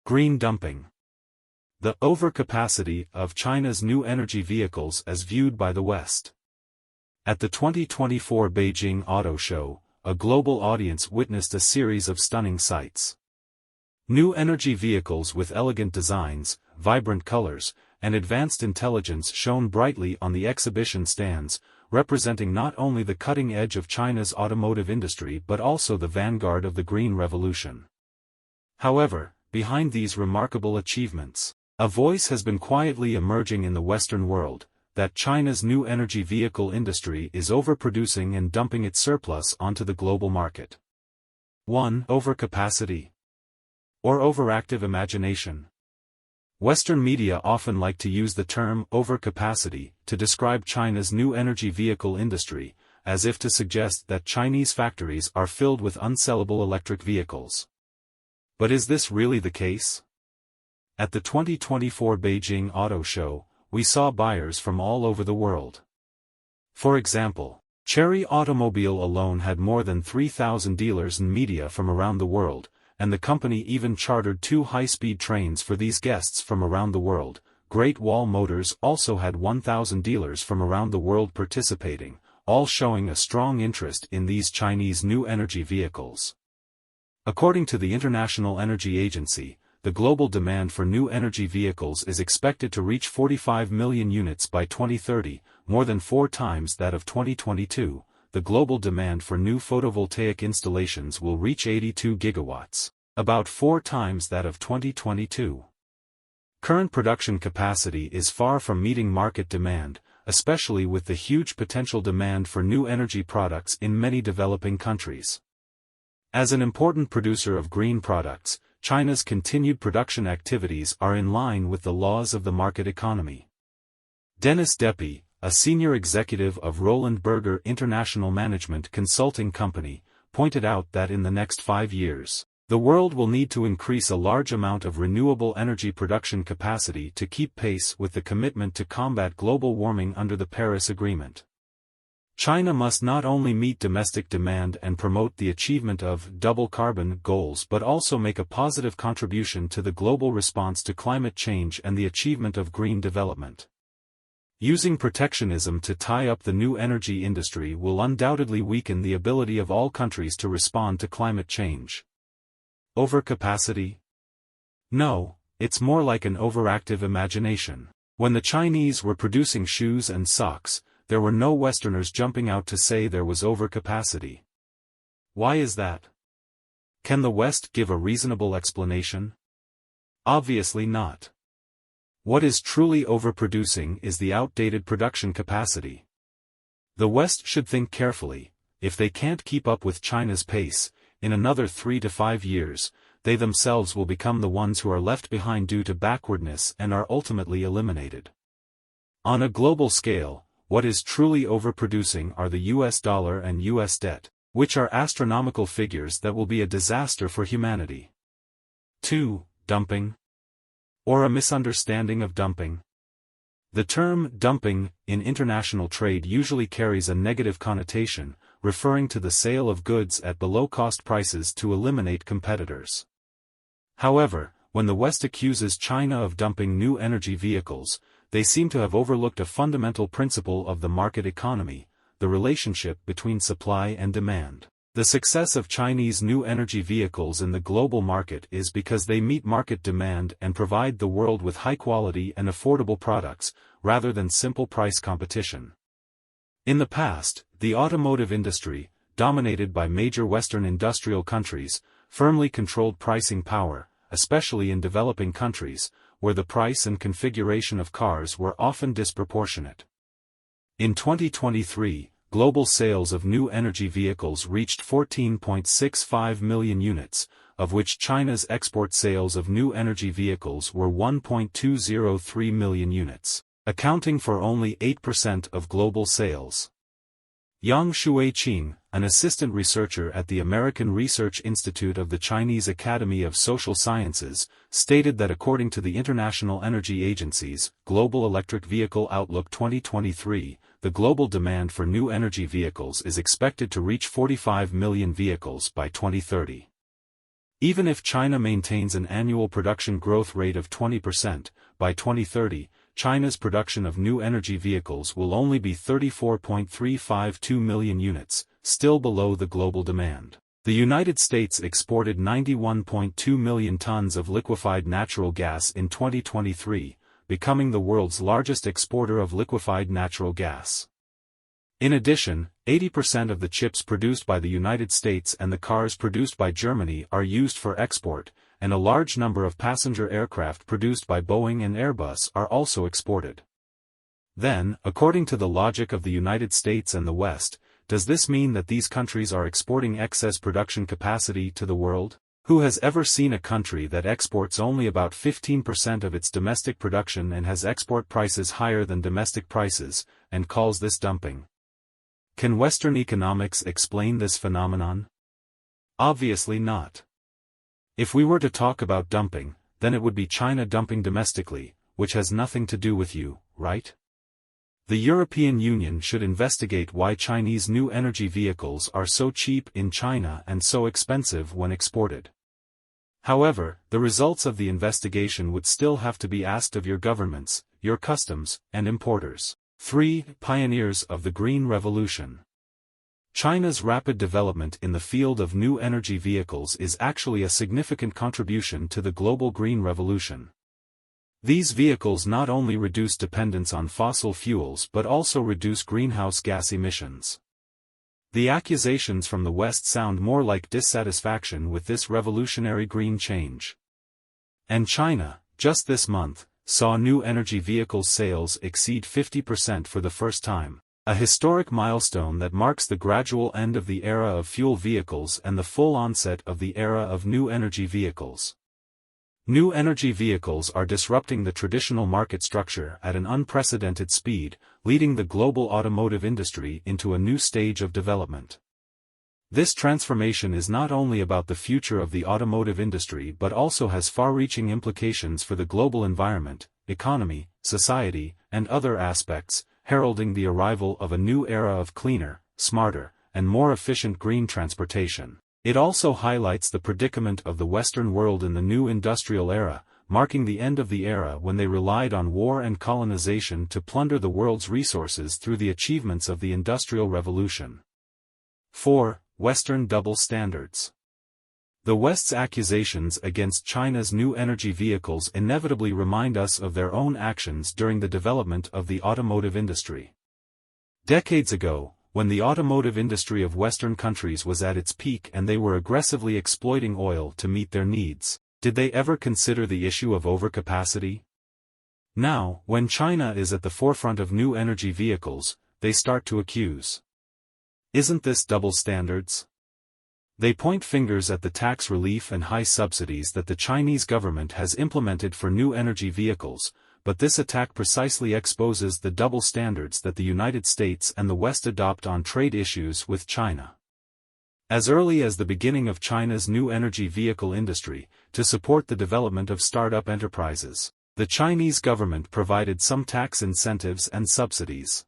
Green dumping. The overcapacity of China's new energy vehicles as viewed by the West. At the 2024 Beijing Auto Show, a global audience witnessed a series of stunning sights. New energy vehicles with elegant designs, vibrant colors, and advanced intelligence shone brightly on the exhibition stands, representing not only the cutting edge of China's automotive industry but also the vanguard of the Green Revolution. However, behind these remarkable achievements, a voice has been quietly emerging in the Western world, that China's new energy vehicle industry is overproducing and dumping its surplus onto the global market. 1. Overcapacity or overactive imagination. Western media often like to use the term overcapacity to describe China's new energy vehicle industry, as if to suggest that Chinese factories are filled with unsellable electric vehicles. But is this really the case? At the 2024 Beijing Auto Show, we saw buyers from all over the world. For example, Chery Automobile alone had more than 3,000 dealers and media from around the world, and the company even chartered 2 high-speed trains for these guests from around the world. Great Wall Motors also had 1,000 dealers from around the world participating, all showing a strong interest in these Chinese new energy vehicles. According to the International Energy Agency, the global demand for new energy vehicles is expected to reach 45 million units by 2030, more than 4 times that of 2022. The global demand for new photovoltaic installations will reach 82 gigawatts, about 4 times that of 2022. Current production capacity is far from meeting market demand, especially with the huge potential demand for new energy products in many developing countries. As an important producer of green products, China's continued production activities are in line with the laws of the market economy. Dennis Deppy, a senior executive of Roland Berger International Management Consulting Company, pointed out that in the next 5 years, the world will need to increase a large amount of renewable energy production capacity to keep pace with the commitment to combat global warming under the Paris Agreement. China must not only meet domestic demand and promote the achievement of double carbon goals but also make a positive contribution to the global response to climate change and the achievement of green development. Using protectionism to tie up the new energy industry will undoubtedly weaken the ability of all countries to respond to climate change. Overcapacity? No, it's more like an overactive imagination. When the Chinese were producing shoes and socks, there were no Westerners jumping out to say there was overcapacity. Why is that? Can the West give a reasonable explanation? Obviously not. What is truly overproducing is the outdated production capacity. The West should think carefully. If they can't keep up with China's pace, in another 3 to 5 years, they themselves will become the ones who are left behind due to backwardness and are ultimately eliminated. On a global scale, what is truly overproducing are the US dollar and US debt, which are astronomical figures that will be a disaster for humanity. 2. Dumping. Or a misunderstanding of dumping. The term dumping in international trade usually carries a negative connotation, referring to the sale of goods at below-cost prices to eliminate competitors. However, when the West accuses China of dumping new energy vehicles, they seem to have overlooked a fundamental principle of the market economy, the relationship between supply and demand. The success of Chinese new energy vehicles in the global market is because they meet market demand and provide the world with high-quality and affordable products, rather than simple price competition. In the past, the automotive industry, dominated by major Western industrial countries, firmly controlled pricing power, especially in developing countries, where the price and configuration of cars were often disproportionate. In 2023, global sales of new energy vehicles reached 14.65 million units, of which China's export sales of new energy vehicles were 1.203 million units, accounting for only 8% of global sales. Yang Shuiqing, an assistant researcher at the American Research Institute of the Chinese Academy of Social Sciences, stated that according to the International Energy Agency's Global Electric Vehicle Outlook 2023, the global demand for new energy vehicles is expected to reach 45 million vehicles by 2030. Even if China maintains an annual production growth rate of 20%, by 2030, China's production of new energy vehicles will only be 34.352 million units, still below the global demand. The United States exported 91.2 million tons of liquefied natural gas in 2023, becoming the world's largest exporter of liquefied natural gas. In addition, 80% of the chips produced by the United States and the cars produced by Germany are used for export, and a large number of passenger aircraft produced by Boeing and Airbus are also exported. Then, according to the logic of the United States and the West, does this mean that these countries are exporting excess production capacity to the world? Who has ever seen a country that exports only about 15% of its domestic production and has export prices higher than domestic prices, and calls this dumping? Can Western economics explain this phenomenon? Obviously not. If we were to talk about dumping, then it would be China dumping domestically, which has nothing to do with you, right? The European Union should investigate why Chinese new energy vehicles are so cheap in China and so expensive when exported. However, the results of the investigation would still have to be asked of your governments, your customs, and importers. 3. Pioneers of the Green Revolution. China's rapid development in the field of new energy vehicles is actually a significant contribution to the global green revolution. These vehicles not only reduce dependence on fossil fuels but also reduce greenhouse gas emissions. The accusations from the West sound more like dissatisfaction with this revolutionary green change. And China, just this month, saw new energy vehicle sales exceed 50% for the first time, a historic milestone that marks the gradual end of the era of fuel vehicles and the full onset of the era of new energy vehicles. New energy vehicles are disrupting the traditional market structure at an unprecedented speed, leading the global automotive industry into a new stage of development. This transformation is not only about the future of the automotive industry but also has far-reaching implications for the global environment, economy, society, and other aspects, heralding the arrival of a new era of cleaner, smarter, and more efficient green transportation. It also highlights the predicament of the Western world in the new industrial era, marking the end of the era when they relied on war and colonization to plunder the world's resources through the achievements of the Industrial Revolution. 4. Western double standards. The West's accusations against China's new energy vehicles inevitably remind us of their own actions during the development of the automotive industry. Decades ago, when the automotive industry of Western countries was at its peak and they were aggressively exploiting oil to meet their needs, did they ever consider the issue of overcapacity? Now, when China is at the forefront of new energy vehicles, they start to accuse. Isn't this double standards? They point fingers at the tax relief and high subsidies that the Chinese government has implemented for new energy vehicles, but this attack precisely exposes the double standards that the United States and the West adopt on trade issues with China. As early as the beginning of China's new energy vehicle industry, to support the development of startup enterprises, the Chinese government provided some tax incentives and subsidies.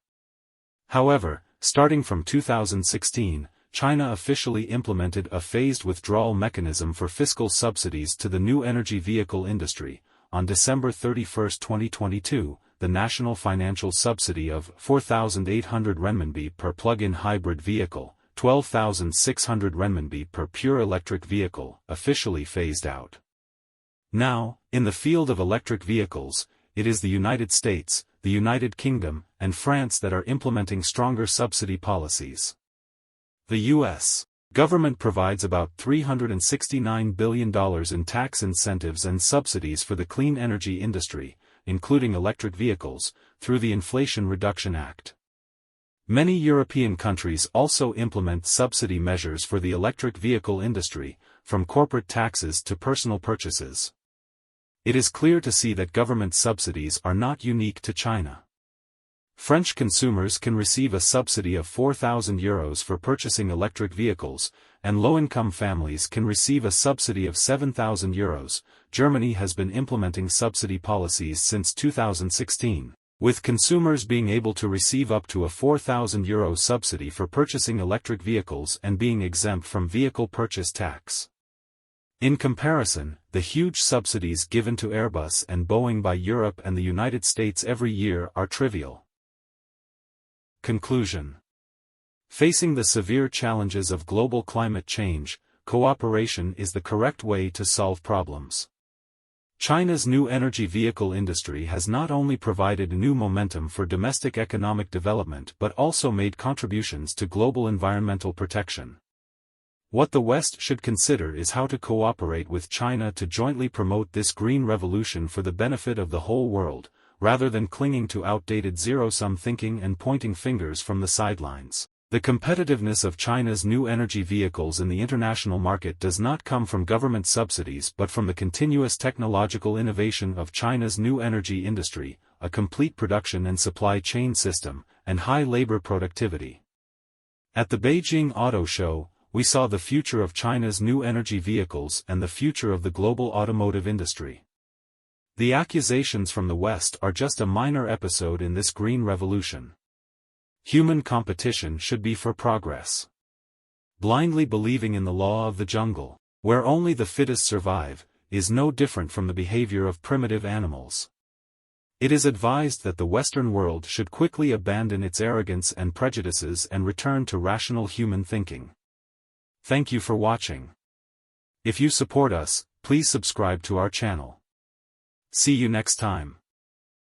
However, starting from 2016, China officially implemented a phased withdrawal mechanism for fiscal subsidies to the new energy vehicle industry. On December 31, 2022, the national financial subsidy of 4,800 renminbi per plug-in hybrid vehicle, 12,600 renminbi per pure electric vehicle, officially phased out. Now, in the field of electric vehicles, it is the United States, the United Kingdom, and France that are implementing stronger subsidy policies. The U.S. government provides about $369 billion in tax incentives and subsidies for the clean energy industry, including electric vehicles, through the Inflation Reduction Act. Many European countries also implement subsidy measures for the electric vehicle industry, from corporate taxes to personal purchases. It is clear to see that government subsidies are not unique to China. French consumers can receive a subsidy of €4,000 for purchasing electric vehicles, and low-income families can receive a subsidy of €7,000. Germany has been implementing subsidy policies since 2016, with consumers being able to receive up to a €4,000 subsidy for purchasing electric vehicles and being exempt from vehicle purchase tax. In comparison, the huge subsidies given to Airbus and Boeing by Europe and the United States every year are trivial. Conclusion. Facing the severe challenges of global climate change, cooperation is the correct way to solve problems. China's new energy vehicle industry has not only provided new momentum for domestic economic development but also made contributions to global environmental protection. What the West should consider is how to cooperate with China to jointly promote this green revolution for the benefit of the whole world, rather than clinging to outdated zero-sum thinking and pointing fingers from the sidelines. The competitiveness of China's new energy vehicles in the international market does not come from government subsidies but from the continuous technological innovation of China's new energy industry, a complete production and supply chain system, and high labor productivity. At the Beijing Auto Show, we saw the future of China's new energy vehicles and the future of the global automotive industry. The accusations from the West are just a minor episode in this green revolution. Human competition should be for progress. Blindly believing in the law of the jungle, where only the fittest survive, is no different from the behavior of primitive animals. It is advised that the Western world should quickly abandon its arrogance and prejudices and return to rational human thinking. Thank you for watching. If you support us, please subscribe to our channel. See you next time.